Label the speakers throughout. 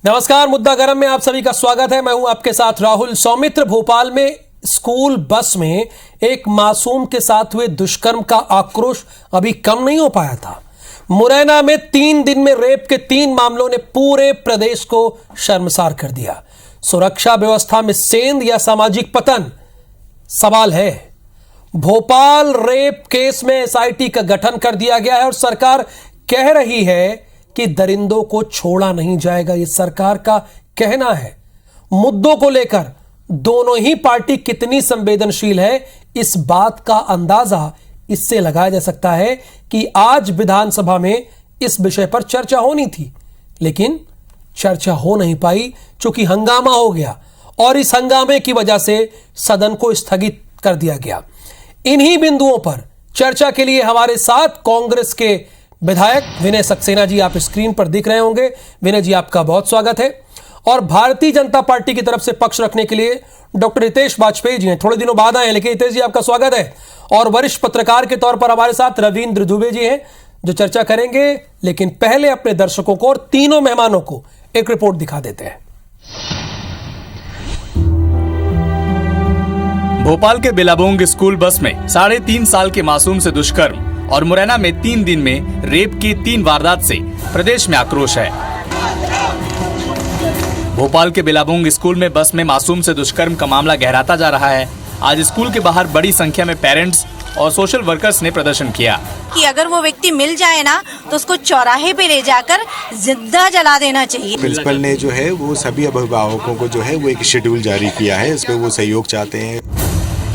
Speaker 1: नमस्कार, मुद्दा गरम में आप सभी का स्वागत है। मैं हूं आपके साथ राहुल। सौमित्र, भोपाल में स्कूल बस में एक मासूम के साथ हुए दुष्कर्म का आक्रोश अभी कम नहीं हो पाया था। मुरैना में 3 दिन में रेप के 3 मामलों ने पूरे प्रदेश को शर्मसार कर दिया। सुरक्षा व्यवस्था में सेंध या सामाजिक पतन, सवाल है। भोपाल रेप केस में एसआईटी का गठन कर दिया गया है और सरकार कह रही है कि दरिंदों को छोड़ा नहीं जाएगा। यह सरकार का कहना है। मुद्दों को लेकर दोनों ही पार्टी कितनी संवेदनशील है, इस बात का अंदाजा इससे लगाया जा सकता है कि आज विधानसभा में इस विषय पर चर्चा होनी थी, लेकिन चर्चा हो नहीं पाई क्योंकि हंगामा हो गया और इस हंगामे की वजह से सदन को स्थगित कर दिया गया। इन्हीं बिंदुओं पर चर्चा के लिए हमारे साथ कांग्रेस के विधायक विनय सक्सेना जी आप स्क्रीन पर दिख रहे होंगे। विनय जी, आपका बहुत स्वागत है। और भारतीय जनता पार्टी की तरफ से पक्ष रखने के लिए डॉक्टर हितेश वाजपेयी जी हैं, थोड़े दिनों बाद आए हैं, लेकिन हितेश जी आपका स्वागत है। और वरिष्ठ पत्रकार के तौर पर हमारे साथ रविंद्र दुबे जी हैं जो चर्चा करेंगे। लेकिन पहले अपने दर्शकों को और तीनों मेहमानों को एक रिपोर्ट दिखा देते हैं।
Speaker 2: भोपाल के बिलाबोंग स्कूल बस में 3.5 साल के मासूम से दुष्कर्म और मुरैना में 3 दिन में रेप की 3 वारदात से प्रदेश में आक्रोश है। भोपाल के बिलाबोंग स्कूल में बस में मासूम से दुष्कर्म का मामला गहराता जा रहा है। आज स्कूल के बाहर बड़ी संख्या में पेरेंट्स और सोशल वर्कर्स ने प्रदर्शन किया
Speaker 3: कि अगर वो व्यक्ति मिल जाए ना तो उसको चौराहे पे ले जाकर जिंदा जला देना चाहिए।
Speaker 4: प्रिंसिपल ने जो है वो सभी अभिभावकों को जो है वो एक शेड्यूल जारी किया है, इसमें वो सहयोग चाहते हैं।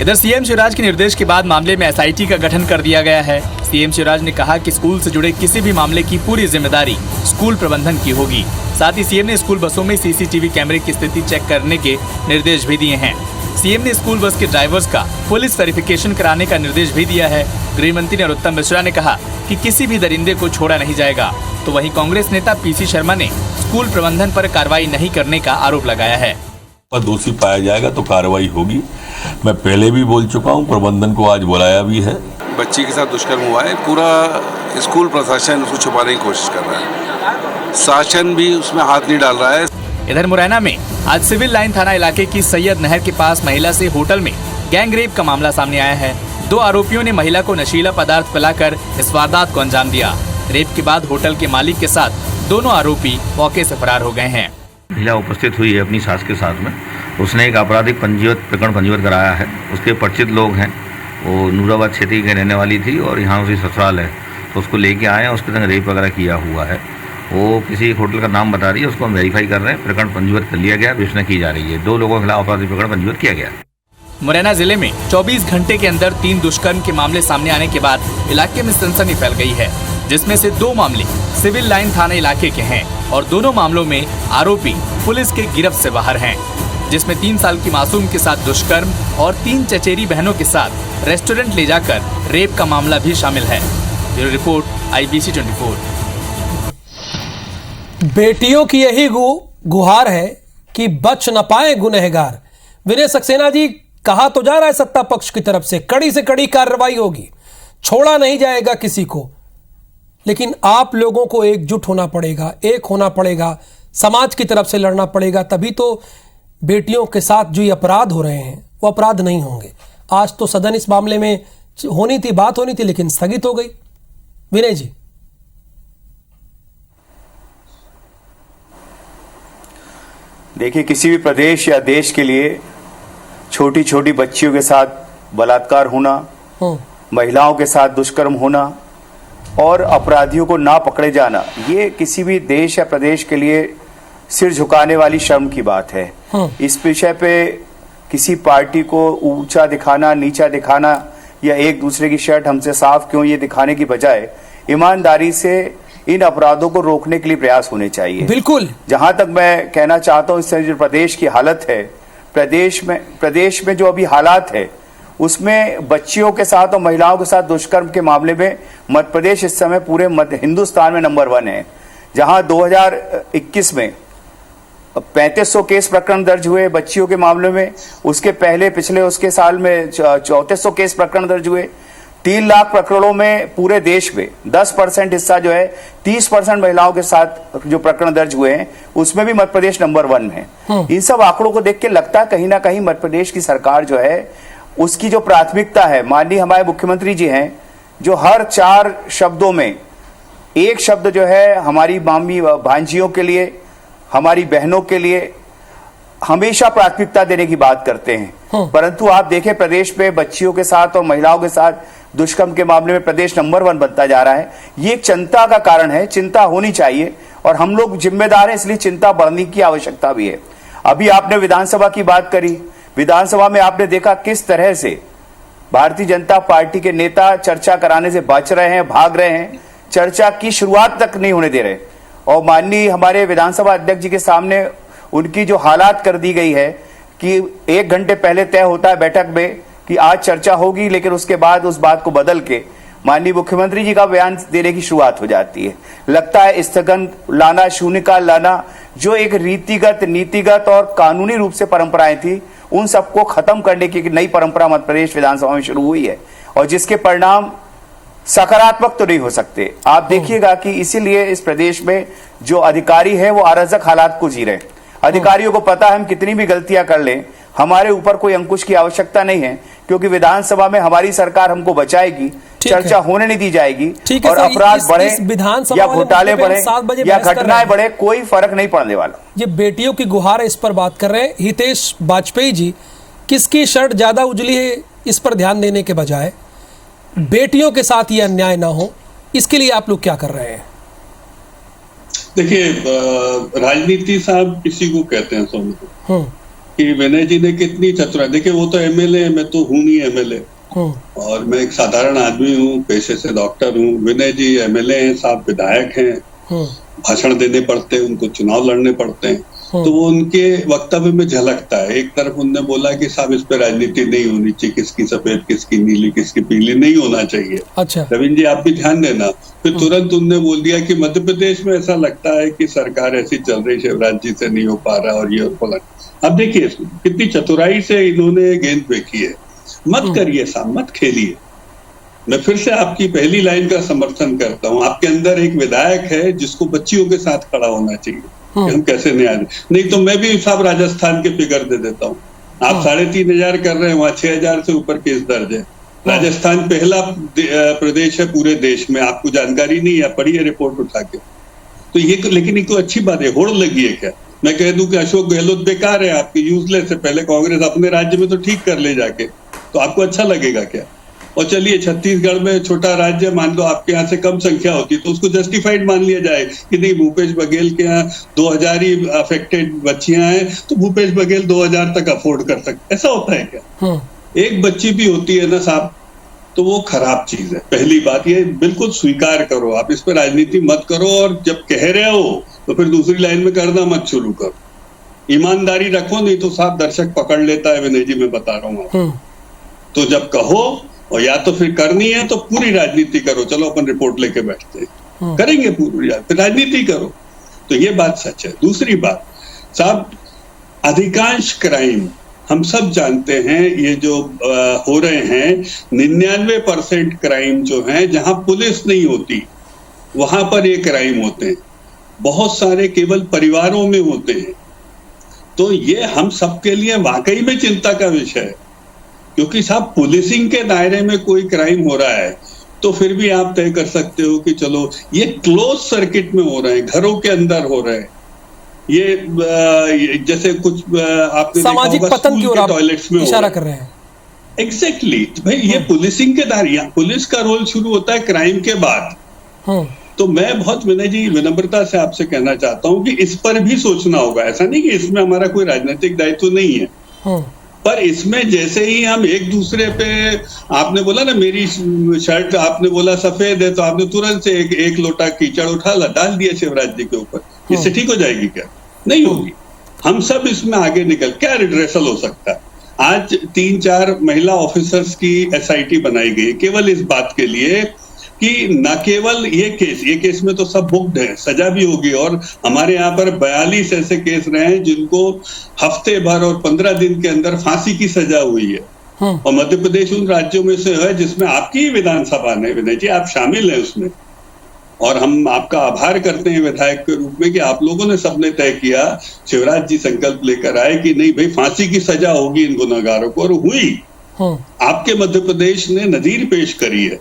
Speaker 2: इधर सीएम शिवराज के निर्देश के बाद मामले में एसआईटी का गठन कर दिया गया है। सीएम शिवराज ने कहा कि स्कूल से जुड़े किसी भी मामले की पूरी जिम्मेदारी स्कूल प्रबंधन की होगी। साथ ही सीएम ने स्कूल बसों में सीसीटीवी कैमरे की स्थिति चेक करने के निर्देश भी दिए हैं। सीएम ने स्कूल बस के ड्राइवर्स का पुलिस वेरिफिकेशन कराने का निर्देश भी दिया है। गृह मंत्री नरोत्तम मिश्रा ने कहा कि किसी भी दरिंदे को छोड़ा नहीं जाएगा। तो वहीं कांग्रेस नेता पीसी शर्मा ने स्कूल प्रबंधन पर कार्रवाई नहीं करने का आरोप लगाया है।
Speaker 5: दोषी पाया जाएगा तो कार्रवाई होगी। मैं पहले भी बोल चुका हूं, प्रबंधन को आज बुलाया भी है।
Speaker 6: बच्ची के साथ दुष्कर्म हुआ है, पूरा स्कूल प्रशासन उसको छुपाने की कोशिश कर रहा है, शासन भी उसमें हाथ नहीं डाल रहा है।
Speaker 2: इधर मुरैना में आज सिविल लाइन थाना इलाके की सैयद नहर के पास महिला से होटल में गैंग रेप का मामला सामने आया है। 2 आरोपियों ने महिला को नशीला पदार्थ पिलाकर इस वारदात को अंजाम दिया। रेप के बाद होटल के मालिक के साथ दोनों आरोपी मौके से फरार हो गए हैं।
Speaker 7: महिला उपस्थित हुई है अपनी सास के साथ में। उसने एक आपराधिक प्रकरण पंजीबद्ध कराया है। उसके परिचित लोग हैं, वो नूराबाद क्षेत्र की रहने वाली थी और यहाँ उसी ससुराल है, तो उसको लेके आए हैं। उसके संग रेप वगैरह किया हुआ है। वो किसी होटल का नाम बता रही है, उसको हम वेरीफाई कर रहे हैं। प्रकरण पंजीबद्ध कर लिया गया, विवेचना की जा रही है। 2 लोगों के खिलाफ आपराधिक प्रकरण पंजीबद्ध किया गया।
Speaker 2: मुरैना जिले में 24 घंटे के अंदर 3 दुष्कर्म के मामले सामने आने के बाद इलाके में सनसनी फैल गई है, जिसमें से 2 मामले सिविल लाइन थाना इलाके के हैं और दोनों मामलों में आरोपी पुलिस के गिरफ्त से बाहर हैं, जिसमें 3 साल की मासूम के साथ दुष्कर्म और 3 चचेरी बहनों के साथ रेस्टोरेंट ले जाकर रेप का मामला भी शामिल है। Bureau report IBC 24।
Speaker 1: बेटियों की यही गुहार है कि बच न पाए गुनहगार। विनय सक्सेना जी, कहा तो जा रहा है सत्ता पक्ष की तरफ से कड़ी से कड़ी कार्रवाई होगी, छोड़ा नहीं जाएगा किसी को, लेकिन आप लोगों को एकजुट होना पड़ेगा, एक होना पड़ेगा, समाज की तरफ से लड़ना पड़ेगा, तभी तो बेटियों के साथ जो ये अपराध हो रहे हैं वो अपराध नहीं होंगे। आज तो सदन इस मामले में बात होनी थी, लेकिन स्थगित हो गई। विनय जी,
Speaker 8: देखिए, किसी भी प्रदेश या देश के लिए छोटी छोटी बच्चियों के साथ बलात्कार होना, महिलाओं के साथ दुष्कर्म होना और अपराधियों को ना पकड़े जाना, ये किसी भी देश या प्रदेश के लिए सिर झुकाने वाली शर्म की बात है। इस विषय पे किसी पार्टी को ऊंचा दिखाना, नीचा दिखाना या एक दूसरे की शर्ट हमसे साफ क्यों, ये दिखाने की बजाय ईमानदारी से इन अपराधों को रोकने के लिए प्रयास होने चाहिए।
Speaker 1: बिल्कुल।
Speaker 8: जहां तक मैं कहना चाहता हूं, इससे जो प्रदेश की हालत है, प्रदेश में जो अभी हालात है, उसमें बच्चियों के साथ और महिलाओं के साथ दुष्कर्म के मामले में मध्य प्रदेश इस समय पूरे हिंदुस्तान में नंबर 1 है। जहां 2021 में 3500 केस प्रकरण दर्ज हुए बच्चियों के मामले में, उसके पहले पिछले उसके साल में 3400 केस प्रकरण दर्ज हुए। 3 लाख प्रकरणों में पूरे देश में 10% हिस्सा जो है 30% महिलाओं के साथ जो प्रकरण दर्ज हुए हैं उसमें भी मध्य प्रदेश नंबर 1 में है। इन सब आंकड़ों को देख के लगता है कहीं ना कहीं मध्य प्रदेश की सरकार जो है उसकी जो प्राथमिकता है, माननीय हमारे मुख्यमंत्री जी हैं जो हर 4 शब्दों में एक शब्द जो है हमारी मामी भांजियों के लिए, हमारी बहनों के लिए हमेशा प्राथमिकता देने की बात करते हैं। परंतु आप देखें प्रदेश में बच्चियों के साथ और महिलाओं के साथ दुष्कर्म के मामले में प्रदेश नंबर 1 बनता जा रहा है। ये एक चिंता का कारण है, चिंता होनी चाहिए और हम लोग जिम्मेदार हैं, इसलिए चिंता बढ़ने की आवश्यकता भी है। अभी आपने विधानसभा की बात करी, विधानसभा में आपने देखा किस तरह से भारतीय जनता पार्टी के नेता चर्चा कराने से बच रहे हैं, भाग रहे हैं, चर्चा की शुरुआत तक नहीं होने दे रहे। और माननीय हमारे विधानसभा अध्यक्ष जी के सामने उनकी जो हालात कर दी गई है कि 1 घंटे पहले तय होता है बैठक में कि आज चर्चा होगी, लेकिन उसके बाद उस बात को बदल के माननीय मुख्यमंत्री जी का बयान देने की शुरुआत हो जाती है। लगता है स्थगन लाना, शून्यकाल लाना, जो एक नीतिगत और कानूनी रूप से परंपराएं थी उन सबको खत्म करने की नई परंपरा मध्य प्रदेश विधानसभा में शुरू हुई है और जिसके परिणाम सकारात्मक तो नहीं हो सकते। आप देखिएगा कि इसीलिए इस प्रदेश में जो अधिकारी है वो अराजक हालात को जी रहे हैं। अधिकारियों को पता है हम कितनी भी गलतियां कर लें हमारे ऊपर कोई अंकुश की आवश्यकता नहीं है, क्योंकि विधानसभा में हमारी सरकार हमको बचाएगी, चर्चा होने नहीं दी जाएगी और अपराध बढ़े या घोटाले बढ़े या घटनाएं बढ़े कोई फर्क नहीं पड़ने वाला।
Speaker 1: ये बेटियों की गुहार है, इस पर बात कर रहे हैं हितेश वाजपेयी जी। किसकी शर्ट ज्यादा उजली है इस पर ध्यान देने के बजाय बेटियों के साथ ये अन्याय ना हो, इसके लिए आप लोग क्या कर रहे हैं?
Speaker 9: देखिए, राजनीति साहब किसी को कहते हैं सोनू कि विनय जी ने कितनी चतुराई, देखिए वो तो एमएलए है, मैं तो हूं नहीं एमएलए और मैं एक साधारण आदमी हूँ, पेशे से डॉक्टर हूँ। विनय जी एमएलए हैं, साहब विधायक हैं, भाषण देने पड़ते हैं, उनको चुनाव लड़ने पड़ते हैं, तो वो उनके वक्तव्य में झलकता है। एक तरफ उन्होंने बोला कि साहब इस पे राजनीति नहीं होनी चाहिए, किसकी सफेद किसकी नीली किसकी पीली नहीं होना चाहिए।
Speaker 1: अच्छा
Speaker 9: रविंद्र जी आप भी ध्यान देना। फिर तुरंत उनने बोल दिया कि मध्य प्रदेश में ऐसा लगता है कि सरकार ऐसी चल रही, शिवराज जी से नहीं हो पा रहा और ये और बोला। अब देखिए कितनी चतुराई से इन्होंने गेंद फेंकी है। मत करिए साहब, मत खेलिए। मैं फिर से आपकी पहली लाइन का समर्थन करता हूँ। आपके अंदर एक विधायक है जिसको बच्चियों के साथ खड़ा होना चाहिए कि हम कैसे न्याय दें। नहीं तो मैं भी साहब राजस्थान के फिगर दे देता हूँ। आप 3,500 कर रहे हैं, वहां 6,000 से ऊपर केस दर्ज है। राजस्थान पहला प्रदेश है पूरे देश में, आपको जानकारी नहीं है, पढ़िए रिपोर्ट उठा के। तो ये लेकिन एक तो अच्छी बात है, होड़ लगी है क्या? मैं कह दूं कि अशोक गहलोत बेकार है, आपकी यूजलेस है, पहले कांग्रेस अपने राज्य में तो ठीक कर ले जाके, तो आपको अच्छा लगेगा क्या? और चलिए छत्तीसगढ़ में छोटा राज्य, मान लो आपके यहाँ से कम संख्या होती तो उसको जस्टिफाइड मान लिया जाए कि नहीं भूपेश बघेल के यहाँ 2,000 ही अफेक्टेड बच्चियां हैं तो भूपेश बघेल 2,000 तक अफोर्ड कर सकते। ऐसा होता है क्या? एक बच्ची भी होती है ना साहब, तो वो खराब चीज है। पहली बात ये बिल्कुल स्वीकार करो, आप इस पर राजनीति मत करो, और जब कह रहे हो तो फिर दूसरी लाइन में करना मत शुरू करो। ईमानदारी रखो, नहीं तो साहब दर्शक पकड़ लेता है। विनय जी मैं बता रहा हूँ, तो जब कहो और या तो फिर करनी है तो पूरी राजनीति करो। चलो अपन रिपोर्ट लेके बैठते हैं, करेंगे पूरी राजनीति करो, तो ये बात सच है। दूसरी बात साहब, अधिकांश क्राइम हम सब जानते हैं, ये जो हो रहे हैं 99% क्राइम जो हैं जहां पुलिस नहीं होती वहां पर ये क्राइम होते हैं। बहुत सारे केवल परिवारों में होते हैं। तो ये हम सबके लिए वाकई में चिंता का विषय है, क्योंकि साहब पुलिसिंग के दायरे में कोई क्राइम हो रहा है तो फिर भी आप तय कर सकते हो कि चलो ये क्लोज सर्किट में हो रहे हैं, घरों के अंदर हो रहे हैं। ये जैसे कुछ आपने
Speaker 1: सामाजिक पतन की ओर आप
Speaker 9: टॉयलेट्स में
Speaker 1: इशारा कर रहे हैं।
Speaker 9: एग्जैक्टली भाई, ये पुलिसिंग के दायरे, पुलिस का रोल शुरू होता है क्राइम के बाद। तो मैं बहुत विनय जी विनम्रता से आपसे कहना चाहता हूं कि इस पर भी सोचना होगा। ऐसा नहीं कि इसमें हमारा कोई राजनीतिक दायित्व नहीं है, पर इसमें जैसे ही हम एक दूसरे पे, आपने बोला ना मेरी शर्ट आपने बोला सफेद है, तो आपने तुरंत से एक लोटा कीचड़ उठा डाल दिया शिवराज जी के ऊपर। इससे ठीक हो जाएगी क्या? नहीं होगी। हम सब इसमें आगे निकल, क्या रिड्रेसल हो सकता है? आज 3-4 महिला ऑफिसर्स की एसआईटी बनाई गई केवल इस बात के लिए कि न केवल ये केस में तो सब बुक्ड है, सजा भी होगी। और हमारे यहाँ पर 42 ऐसे केस रहे हैं जिनको हफ्ते भर और 15 दिन के अंदर फांसी की सजा हुई है। और मध्य प्रदेश उन राज्यों में से है जिसमें आपकी ही विधानसभा ने, विनय जी आप शामिल हैं उसमें, और हम आपका आभार करते हैं विधायक के रूप में कि आप लोगों ने सबने तय किया, शिवराज जी संकल्प लेकर आए कि नहीं भाई फांसी की सजा होगी इन गुनाहगारों को, और हुई। आपके मध्य प्रदेश ने नजीर पेश करी है,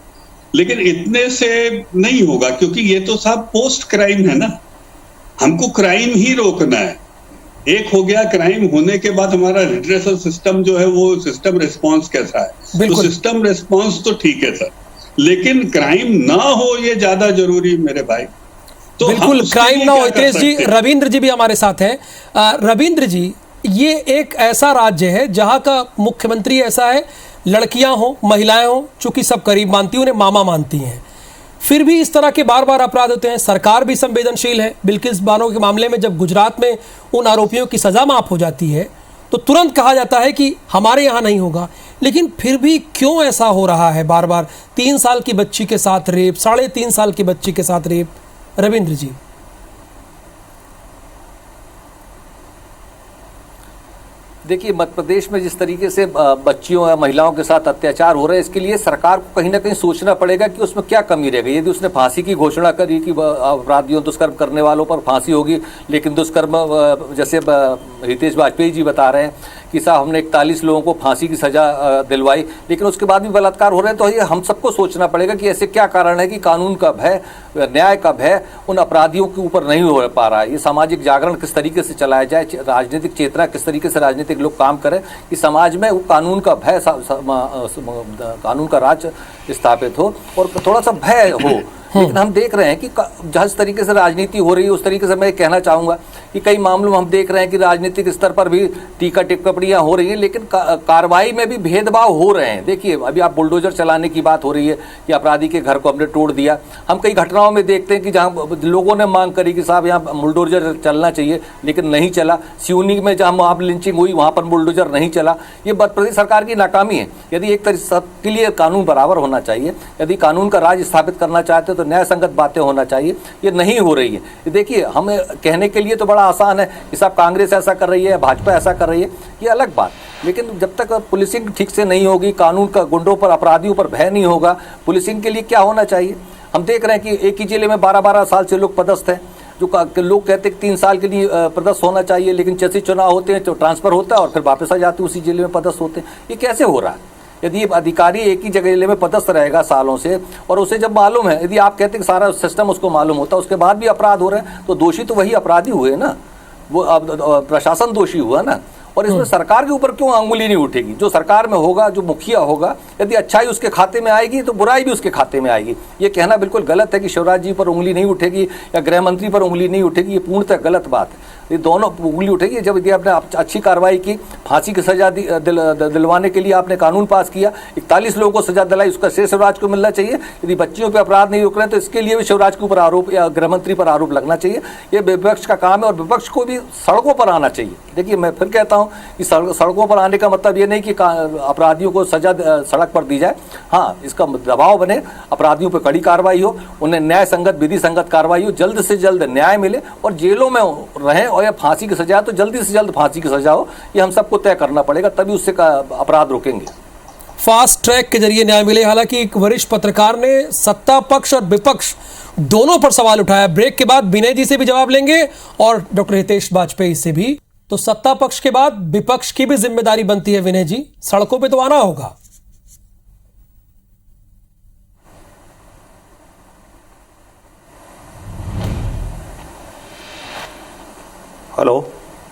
Speaker 9: लेकिन इतने से नहीं होगा क्योंकि ये तो साहब पोस्ट क्राइम है ना, हमको क्राइम ही रोकना है। एक हो गया क्राइम होने के बाद हमारा रिड्रेसल सिस्टम जो है वो सिस्टम रिस्पांस कैसा है, तो सिस्टम रिस्पांस तो ठीक है सर, लेकिन क्राइम ना हो ये ज्यादा जरूरी मेरे भाई। तो
Speaker 1: बिल्कुल क्राइम ना हो। हितेश जी, रविंद्र जी भी हमारे साथ हैं। रविंद्र जी, ये एक ऐसा राज्य है जहां का मुख्यमंत्री ऐसा है, लड़कियां हो महिलाएं हो, चूंकि सब करीब मानती हैं, उन्हें मामा मानती हैं, फिर भी इस तरह के बार बार अपराध होते हैं। सरकार भी संवेदनशील है। बिल्किस बानो के मामले में जब गुजरात में उन आरोपियों की सजा माफ हो जाती है तो तुरंत कहा जाता है कि हमारे यहाँ नहीं होगा, लेकिन फिर भी क्यों ऐसा हो रहा है बार बार? 3 साल की बच्ची के साथ रेप, 3.5 साल की बच्ची के साथ रेप। रविंद्र जी,
Speaker 10: देखिए, मध्य प्रदेश में जिस तरीके से बच्चियों या महिलाओं के साथ अत्याचार हो रहे हैं, इसके लिए सरकार को कहीं ना कहीं सोचना पड़ेगा कि उसमें क्या कमी रह गई। यदि उसने फांसी की घोषणा करी कि अपराधियों दुष्कर्म करने वालों पर फांसी होगी, लेकिन दुष्कर्म जैसे हितेश वाजपेयी जी बता रहे हैं कि साहब हमने 41 लोगों को फांसी की सजा दिलवाई, लेकिन उसके बाद भी बलात्कार हो रहे हैं, तो ये हम सबको सोचना पड़ेगा कि ऐसे क्या कारण है कि कानून का भय, न्याय का भय उन अपराधियों के ऊपर नहीं हो पा रहा है। ये सामाजिक जागरण किस तरीके से चलाया जाए, राजनीतिक चेतना किस तरीके से राजनीतिक लोग काम करें कि समाज में वो कानून का भय, कानून का राज स्थापित हो और थोड़ा सा भय हो। लेकिन हम देख रहे हैं कि जिस तरीके से राजनीति हो रही है उस तरीके से मैं कहना चाहूँगा कि कई मामलों में हम देख रहे हैं कि राजनीतिक स्तर पर भी टीका टिप्पणियाँ हो रही हैं, लेकिन कार्रवाई में भी भेदभाव हो रहे हैं। देखिए, अभी आप बुलडोजर चलाने की बात हो रही है कि अपराधी के घर को हमने तोड़ दिया। हम कई घटनाओं में देखते हैं कि जहाँ लोगों ने मांग करी कि साहब यहाँ बुलडोजर चलना चाहिए, लेकिन नहीं चला। सिवनी में जहाँ वहाँ लिंचिंग हुई वहाँ पर बुलडोजर नहीं चला। ये मध्य प्रदेश सरकार की नाकामी है। यदि एक तरह सबके लिए कानून बराबर होना चाहिए, यदि कानून का राज स्थापित करना चाहते तो न्याय संगत बातें होना चाहिए, ये नहीं हो रही है। देखिए, हमें कहने के लिए तो बड़ा आसान है कि साहब कांग्रेस ऐसा कर रही है, भाजपा ऐसा कर रही है, ये अलग बात, लेकिन जब तक पुलिसिंग ठीक से नहीं होगी, कानून का गुंडों पर, अपराधियों पर भय नहीं होगा, पुलिसिंग के लिए क्या होना चाहिए? हम देख रहे हैं कि एक ही जिले में 12-12 साल से लोग पदस्थ हैं। जो लोग कहते हैं कि 3 साल के लिए पदस्थ होना चाहिए, लेकिन जैसे चुनाव होते हैं तो ट्रांसफर होता है और फिर वापस आ जाते हैं उसी जिले में पदस्थ होते हैं। ये कैसे हो रहा है? यदि अधिकारी एक ही जगह में पदस्थ रहेगा सालों से और उसे जब मालूम है, यदि आप कहते हैं कि सारा सिस्टम उसको मालूम होता है, उसके बाद भी अपराध हो रहे हैं, तो दोषी तो वही अपराधी हुए ना, वो प्रशासन दोषी हुआ ना। और इसमें सरकार के ऊपर क्यों अंगुली नहीं उठेगी? जो सरकार में होगा, जो मुखिया होगा, यदि अच्छाई उसके खाते में आएगी तो बुराई भी उसके खाते में आएगी। ये कहना बिल्कुल गलत है कि शिवराज जी पर उंगली नहीं उठेगी या गृह मंत्री पर उंगली नहीं उठेगी, ये पूर्णतः गलत बात है। ये दोनों उंगली उठेगी जब यदि आपने अच्छी कार्रवाई की, फांसी की सजा दिलवाने के लिए आपने कानून पास किया, 41 लोगों को सजा दिलाई, उसका श्रेय शिवराज को मिलना चाहिए। यदि बच्चियों पर अपराध नहीं रोक रहे हैं तो इसके लिए भी शिवराज के ऊपर आरोप या गृह मंत्री पर आरोप लगना चाहिए। ये विपक्ष का काम है और विपक्ष को भी सड़कों पर आना चाहिए। देखिए, मैं फिर कहता हूँ कि सड़कों पर आने का मतलब ये नहीं कि अपराधियों को सजा सड़क पर दी जाए। हाँ, इसका दबाव बने, अपराधियों पर कड़ी कार्रवाई हो, उन्हें न्याय संगत, विधि संगत कार्रवाई हो, जल्द से जल्द न्याय मिले और जेलों में रहें, और या फांसी की सजा तो जल्दी से जल्द फांसी की सजा हो। ये हम सबको तय करना पड़ेगा, तभी उससे अपराध रोकेंगे।
Speaker 1: फास्ट ट्रैक के जरिए न्याय मिले। हालांकि एक वरिष्ठ पत्रकार ने सत्ता पक्ष और विपक्ष दोनों पर सवाल उठाया। ब्रेक के बाद विनय जी से भी जवाब लेंगे और डॉक्टर हितेश वाजपेयी से भी। तो सत्ता पक्ष के बाद विपक्ष की भी जिम्मेदारी बनती है विनय जी, सड़कों पे तो आना होगा।
Speaker 8: हेलो,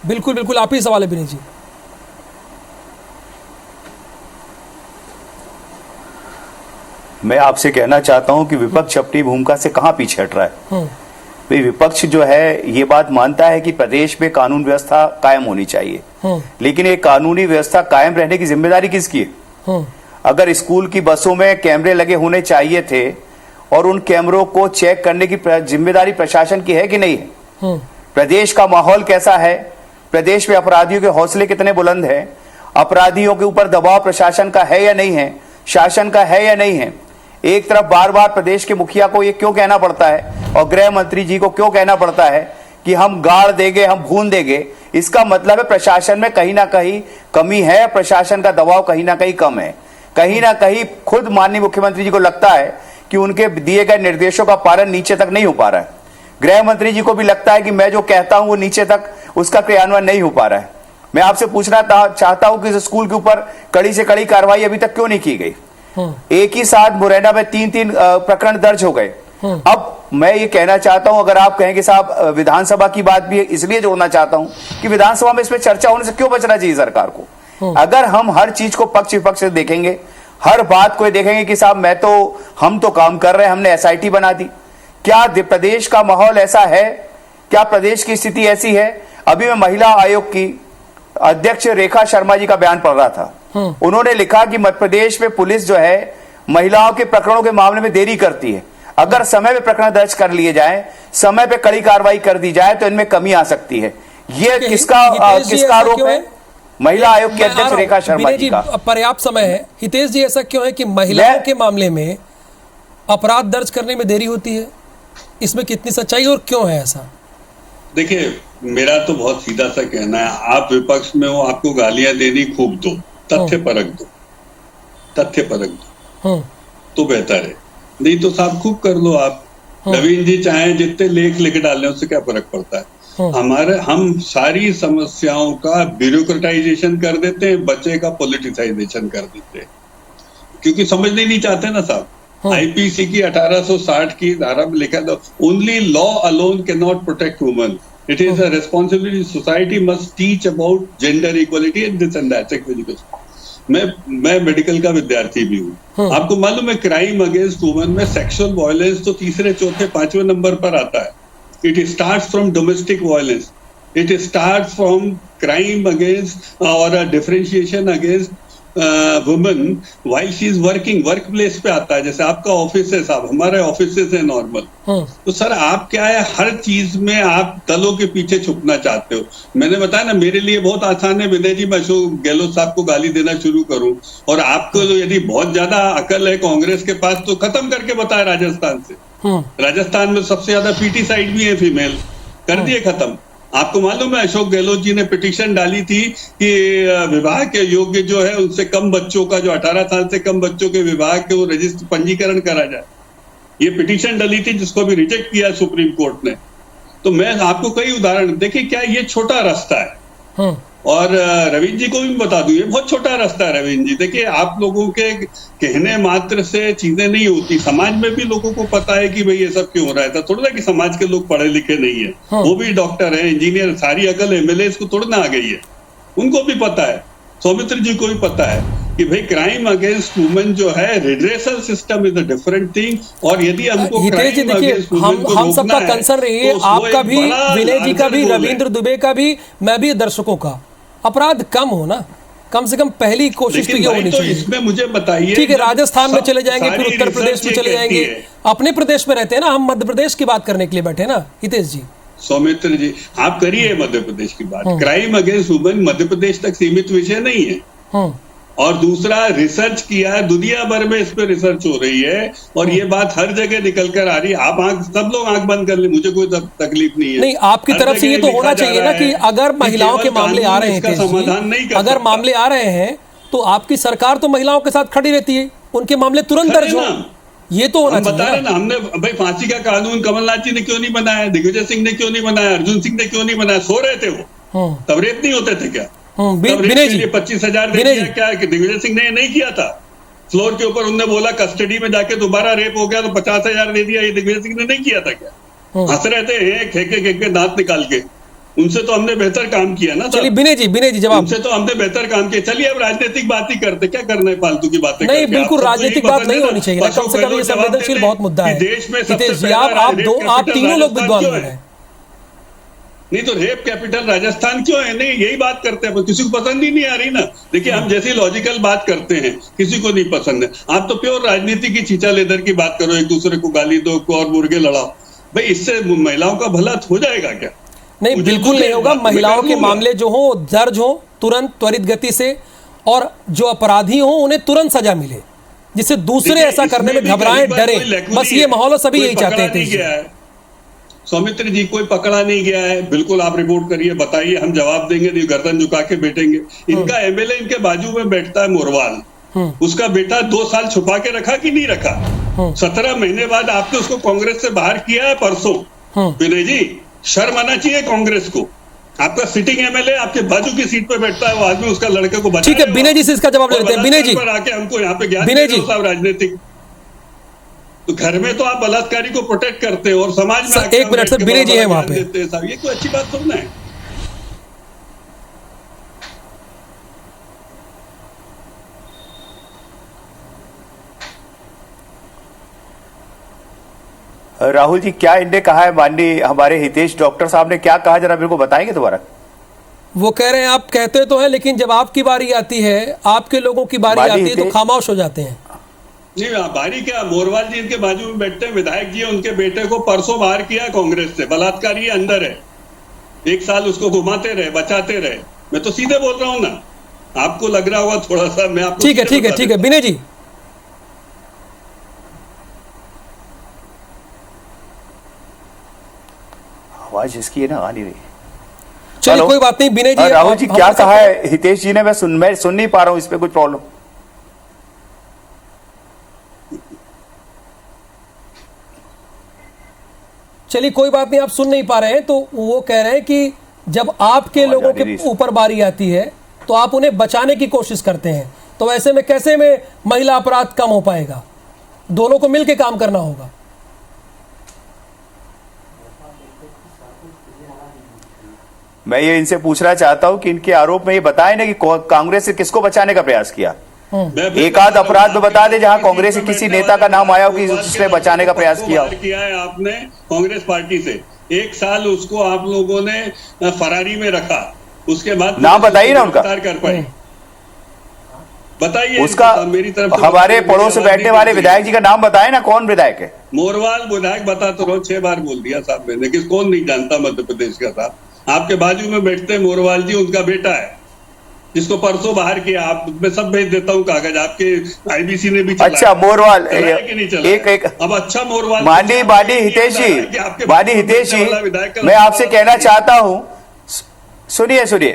Speaker 1: बिल्कुल बिल्कुल, आप ही सवाल है विनय जी।
Speaker 8: मैं आपसे कहना चाहता हूं कि विपक्ष अपनी भूमिका से कहां पीछे हट रहा है। भाई, विपक्ष जो है ये बात मानता है कि प्रदेश में कानून व्यवस्था कायम होनी चाहिए, लेकिन ये कानूनी व्यवस्था कायम रहने की जिम्मेदारी किसकी है? अगर स्कूल की बसों में कैमरे लगे होने चाहिए थे और उन कैमरों को चेक करने की जिम्मेदारी प्रशासन की है कि नहीं है? प्रदेश का माहौल कैसा है? प्रदेश में अपराधियों के हौसले कितने बुलंद हैं? अपराधियों के ऊपर दबाव प्रशासन का है या नहीं है, शासन का है या नहीं है? एक तरफ बार बार प्रदेश के मुखिया को ये क्यों कहना पड़ता है और गृह मंत्री जी को क्यों कहना पड़ता है कि हम गाड़ देंगे, हम भून देंगे, इसका मतलब है प्रशासन में कहीं ना कहीं कमी है, प्रशासन का दबाव कहीं ना कहीं कम है। कहीं ना कहीं खुद माननीय मुख्यमंत्री जी को लगता है कि उनके दिए गए निर्देशों का पालन नीचे तक नहीं हो पा रहा है। गृह मंत्री जी को भी लगता है कि मैं जो कहता हूं वो नीचे तक उसका क्रियान्वयन नहीं हो पा रहा है। मैं आपसे पूछना चाहता हूं कि इस स्कूल के ऊपर कड़ी से कड़ी कार्रवाई अभी तक क्यों नहीं की गई? एक ही साथ मुरैना में 3-3 प्रकरण दर्ज हो गए। अब मैं ये कहना चाहता हूं, अगर आप कहें कि साहब विधानसभा की बात भी इसलिए जोड़ना चाहता हूं कि विधानसभा में इसमें चर्चा होने से क्यों बचना चाहिए सरकार को? अगर हम हर चीज को पक्ष विपक्ष से देखेंगे, हर बात को देखेंगे कि साहब हम तो काम कर रहे हैं, हमने एसआईटी बना दी, क्या प्रदेश का माहौल ऐसा है? क्या प्रदेश की स्थिति ऐसी है? अभी मैं महिला आयोग की अध्यक्ष रेखा शर्मा जी का बयान पढ़ रहा था। उन्होंने लिखा कि मध्य प्रदेश में पुलिस जो है महिलाओं के प्रकरणों के मामले में देरी करती है। अगर समय पे प्रकरण दर्ज कर लिए जाए, समय पे कड़ी कार्रवाई कर दी जाए तो इनमें कमी आ सकती है। ये किसका आरोप है? महिला आयोग की अध्यक्ष रेखा शर्मा जी का।
Speaker 1: पर्याप्त समय है। हितेश जी, ऐसा क्यों है कि महिलाओं के मामले में अपराध दर्ज करने में देरी होती है? इसमें कितनी सच्चाई और क्यों है ऐसा?
Speaker 9: देखिए, मेरा तो बहुत सीधा सा कहना है, आप विपक्ष में हो, आपको गालियां देनी खूब दो, तथ्य परख दो, तथ्य परख दो तो बेहतर है। नहीं तो साहब खूब कर लो आप। नवीन जी चाहे जितने लेख लिख डालें, उससे क्या फर्क पड़ता है? हम सारी समस्याओं का ब्यूरोक्रेटाइजेशन कर देते हैं, बच्चे का पॉलिटिसाइजेशन कर देते हैं, क्योंकि समझने नहीं चाहते ना साहब। आईपीसी की 1860 की धारा में लिखा था, only law alone can not protect woman, it is a responsibility society must teach about gender equality and this and that. मैं मेडिकल का विद्यार्थी भी हूँ। आपको मालूम है क्राइम अगेंस्ट वुमेन में सेक्सुअल वायलेंस तो तीसरे, चौथे, 5वें नंबर पर आता है। It starts from domestic violence, it starts from crime against और differentiation against women while she is working, work place पे आता है। जैसे आपका ऑफिस है साहब, हमारे ऑफिस है नॉर्मल। तो सर आप क्या है, हर चीज में आप दलों के पीछे छुपना चाहते हो। मैंने बताया ना, मेरे लिए बहुत आसान है विनय जी, मैं अशोक गहलोत साहब को गाली देना शुरू करूं, और आपको यदि बहुत ज्यादा अकल है कांग्रेस के पास तो खत्म करके बताया राजस्थान से। राजस्थान में सबसे ज्यादा पीटी साइड भी है फीमेल, कर दिए खत्म। आपको मालूम है अशोक गहलोत जी ने पिटीशन डाली थी कि विवाह के योग्य जो है उनसे कम बच्चों का, जो 18 साल से कम बच्चों के विवाह के वो रजिस्टर पंजीकरण करा जाए। ये पिटीशन डाली थी जिसको भी रिजेक्ट किया सुप्रीम कोर्ट ने। तो मैं आपको कई उदाहरण, देखिए क्या ये छोटा रास्ता है। और रवीन जी को भी बता दूं, ये बहुत छोटा रास्ता है रवीन जी। देखिए आप लोगों के कहने मात्र से चीजें नहीं होती, समाज में भी लोगों को पता है कि भाई ये सब क्यों हो रहा है। थोड़ा ना कि समाज के लोग पढ़े लिखे नहीं है, वो भी डॉक्टर है, इंजीनियर, सारी अकल एमएलए को थोड़ा ना आ गई है, उनको भी पता है। सौमित्र जी को भी पता है कि भाई क्राइम अगेंस्ट वुमेन जो है, redressal system is a different thing. और यदि हमको क्राइम अगेंस्ट वुमेन को
Speaker 1: हम सबका कंसर्न रही है, आपका भी, विनय जी का भी, रविंद्र दुबे का भी, मैं भी, दर्शकों का, अपराध कम हो ना, कम से कम पहली कोशिश तो ये होनी चाहिए।
Speaker 9: इसमें मुझे बताइए,
Speaker 1: ठीक है, राजस्थान में चले जाएंगे, फिर उत्तर प्रदेश में चले जाएंगे, अपने प्रदेश में रहते हैं ना, हम मध्य प्रदेश की बात करने के लिए बैठे ना हितेश जी।
Speaker 9: सौमित्र जी आप करिए मध्य प्रदेश की बात। Crime against women Madhya Pradesh तक सीमित विषय नहीं है। और दूसरा, रिसर्च किया है, दुनिया भर में इस पे रिसर्च हो रही है, और ये बात हर जगह निकल कर आ रही है। आप सब लोग आंख बंद कर ले, मुझे कोई तकलीफ नहीं है।
Speaker 1: नहीं, आपकी तरफ से ये तो होना चाहिए ना कि अगर महिलाओं के मामले आ रहे हैं,
Speaker 9: समाधान नहीं,
Speaker 1: अगर मामले आ रहे हैं तो आपकी सरकार तो महिलाओं के साथ खड़ी रहती है, उनके मामले तुरंत दर्ज हो, ये तो होना चाहिए।
Speaker 9: बता रहे ना, हमने भाई फांसी का कानून कमलनाथ जी ने क्यों नहीं बनाया, दिग्विजय सिंह ने क्यों नहीं बनाया, अर्जुन सिंह ने क्यों नहीं बनाया? सो रहे थे वो, तब रेप नहीं होते थे क्या? 25,000 दे दिया क्या? दिग्विजय सिंह ने नहीं किया था, फ्लोर के ऊपर उन्होंने बोला कस्टडी में जाके दोबारा रेप हो गया तो 50,000 दे दिया, ये दिग्विजय सिंह ने नहीं किया था क्या? हंस रहे थे खेके दांत निकाल के, उनसे तो हमने बेहतर काम किया ना।
Speaker 1: चलिए विनय जी जवाब।
Speaker 9: उनसे तो हमने बेहतर काम किया। चलिए अब राजनीतिक बात ही करते, क्या करना है फालतू की बातें?
Speaker 1: नहीं, बिल्कुल राजनीतिक बात नहीं होनी चाहिए ना, कम से कम ये संवेदनशील बहुत मुद्दा है।
Speaker 9: देश में
Speaker 1: आप तीनों लोग विद्वान हैं।
Speaker 9: नहीं तो रेप कैपिटल राजस्थान क्यों है? नहीं, यही बात करते हैं, किसी को पसंद ही नहीं आ रही ना। देखिए हम जैसी लॉजिकल बात करते हैं किसी को नहीं पसंद है। आप तो प्योर राजनीति की चीचा लेदर की बात करो, एक दूसरे को गाली दो और मुर्गे लड़ाओ, भाई इससे महिलाओं का भला हो जाएगा क्या?
Speaker 1: नहीं, बिल्कुल नहीं होगा। महिलाओं के मामले जो हो दर्ज हो तुरंत, त्वरित गति से, और जो अपराधी हो उन्हें तुरंत सजा मिले, जिससे दूसरे ऐसा करने में घबराएं, डरे। बस ये माहौल सभी यही चाहते हैं।
Speaker 9: सौमित्र जी कोई पकड़ा नहीं गया है, बिल्कुल आप रिपोर्ट करिए, बताइए, हम जवाब देंगे, नहीं गर्दन झुका के बैठेंगे। इनका एमएलए इनके बाजू में बैठता है मोरवाल, उसका बेटा 2 साल छुपा के रखा कि नहीं रखा? 17 महीने बाद आपने उसको कांग्रेस से बाहर किया है परसों। विनय जी, शर्म आना चाहिए कांग्रेस को। आपका सिटिंग एमएलए आपके बाजू की सीट पे बैठता है, वो आदमी उसका लड़के को बचा।
Speaker 1: ठीक है, विनय जी से इसका जवाब लेते हैं। विनय जी
Speaker 9: आके हमको यहाँ पे ज्ञान
Speaker 1: विनय जी
Speaker 9: राजनीतिक, तो घर में तो आप बलात्कारी को प्रोटेक्ट करते हो और समाज में
Speaker 1: 1 मिनट सर, विनय जी है वहां पे।
Speaker 9: ये कोई अच्छी बात थोड़ी ना है।
Speaker 8: राहुल जी, क्या इनने कहा है? माननीय हमारे हितेश डॉक्टर साहब ने क्या कहा, जरा मेरे को बताएंगे दोबारा।
Speaker 1: वो कह रहे हैं आप कहते तो हैं, लेकिन जब आपकी बारी आती है, आपके लोगों की बारी आती है तो खामोश हो जाते हैं।
Speaker 9: नहीं, बारी क्या, मोरवाल जी इनके बाजू में बैठते हैं, विधायक जी उनके बेटे को परसों बाहर किया कांग्रेस से, बलात्कारी अंदर है, 1 साल उसको घुमाते रहे, बचाते रहे। मैं तो सीधे बोल रहा हूं ना, आपको लग रहा होगा थोड़ा सा, मैं आपको
Speaker 1: ठीक है विनय जी।
Speaker 8: आवाज इसकी है ना, आ नहीं रही।
Speaker 1: चलिए कोई बात नहीं विनय जी।
Speaker 8: राहुल जी क्या कहा है हितेश जी ने? मैं सुन नहीं पा रहा हूं, इस पे कुछ प्रॉब्लम?
Speaker 1: चलिए कोई बात नहीं, आप सुन नहीं पा रहे हैं, तो वो कह रहे हैं कि जब आपके लोगों के ऊपर बारी आती है तो आप उन्हें बचाने की कोशिश करते हैं, तो ऐसे में कैसे में महिला अपराध कम हो पाएगा? दोनों को मिलकर काम करना होगा।
Speaker 8: मैं ये इनसे पूछना चाहता हूं कि इनके आरोप में ये बताएं ना कि कांग्रेस से किसको बचाने का प्रयास किया। एक आध अपराध में बता दे जहां कांग्रेस के किसी नेता का नाम आया हो कि उसने बचाने का प्रयास किया
Speaker 9: है आपने कांग्रेस पार्टी से। 1 साल उसको आप लोगों ने फरारी में रखा, उसके बाद
Speaker 8: नाम बताइए ना उनका,
Speaker 9: कर पाए, बताइए
Speaker 8: उसका।
Speaker 9: मेरी तरफ
Speaker 8: हमारे पड़ोस में बैठने वाले विधायक जी का नाम बताए ना, कौन विधायक है?
Speaker 9: मोरवाल विधायक बता तो रहो, 6 बार बोल दिया साहब मैंने, कि कौन नहीं जानता मध्य प्रदेश का साहब। आपके बाजू में बैठते हैं मोरवाल जी, उनका बेटा है जिसको परसों बाहर किया। आप मैं सब भेज देता हूँ कागज, आपके आईबीसी ने भी चला।
Speaker 8: अच्छा मोरवाल
Speaker 9: एक अब अच्छा मोरवाल,
Speaker 8: माननीय हितेश जी, मैं आपसे कहना चाहता हूँ, सुनिए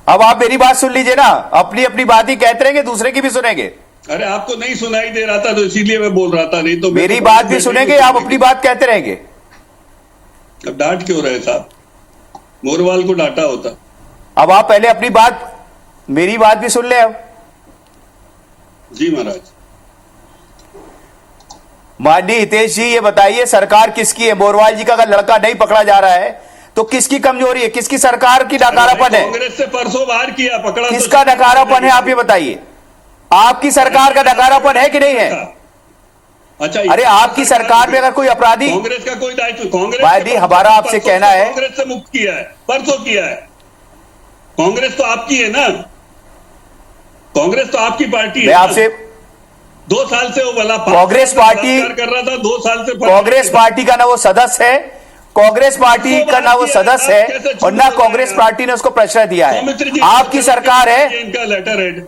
Speaker 8: अब आप मेरी बात सुन लीजिए ना, अपनी बात ही कहते रहेंगे, दूसरे की भी सुनेंगे।
Speaker 9: अरे आपको नहीं सुनाई दे रहा था तो इसीलिए मैं बोल रहा था, नहीं तो
Speaker 8: मेरी बात भी सुनेंगे, आप अपनी बात कहते रहेंगे।
Speaker 9: अब डांट क्यों रहे साहब? मोरवाल को डांटा होता।
Speaker 8: अब आप पहले अपनी बात, मेरी बात भी सुन ले अब।
Speaker 9: जी महाराज।
Speaker 8: माननीय हितेश जी, ये बताइए सरकार किसकी है? मोरवाल जी का अगर लड़का नहीं पकड़ा जा रहा है तो किसकी कमजोरी है? किसकी सरकार की नकारापन है?
Speaker 9: कांग्रेस से परसों बाहर किया, पकड़ा
Speaker 8: किसका नकारापन है? आप ये बताइए, आपकी सरकार का नकारापन है कि नहीं है?
Speaker 9: अच्छा,
Speaker 8: अरे आपकी सरकार में अगर कोई अपराधी,
Speaker 9: कांग्रेस का कोई दायित्व, कांग्रेस
Speaker 8: भाई हमारा आपसे कहना है,
Speaker 9: कांग्रेस से मुक्त किया है, परसों किया है। कांग्रेस तो आपकी है ना, कांग्रेस तो आपकी पार्टी है।
Speaker 8: मैं आपसे
Speaker 9: 2 साल से वो वाला
Speaker 8: कांग्रेस पार्टी
Speaker 9: कर रहा था, 2 साल से
Speaker 8: कांग्रेस पार्टी का ना वो सदस्य है, कांग्रेस पार्टी का ना वो सदस्य है, और ना कांग्रेस पार्टी ने उसको प्रश्रय दिया है। आपकी सरकार है।
Speaker 9: इनका लेटर हेड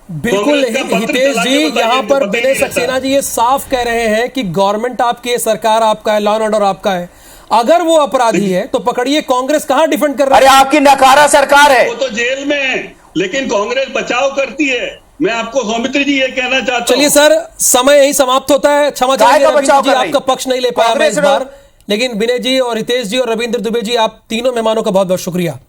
Speaker 1: बिल्कुल हितेश जी, यहाँ पर विनय सक्सेना जी ये साफ कह रहे हैं कि गवर्नमेंट आपकी है, सरकार आपका है, लॉ एंड ऑर्डर आपका है। अगर वो अपराधी है तो पकड़िए। कांग्रेस कहां डिफेंड कर रहा है?
Speaker 8: अरे आपकी नकारा सरकार है,
Speaker 9: वो तो जेल में है, लेकिन कांग्रेस बचाव करती है। मैं आपको सौमित्र जी ये कहना चाहता हूं।
Speaker 1: चलिए सर, समय यही समाप्त होता है, क्षमा चाहिए रविंद्र जी, आपका पक्ष नहीं ले पाया मैं इस बार, लेकिन विनय जी और हितेश जी और रविंद्र दुबे जी, आप तीनों मेहमानों का बहुत बहुत शुक्रिया।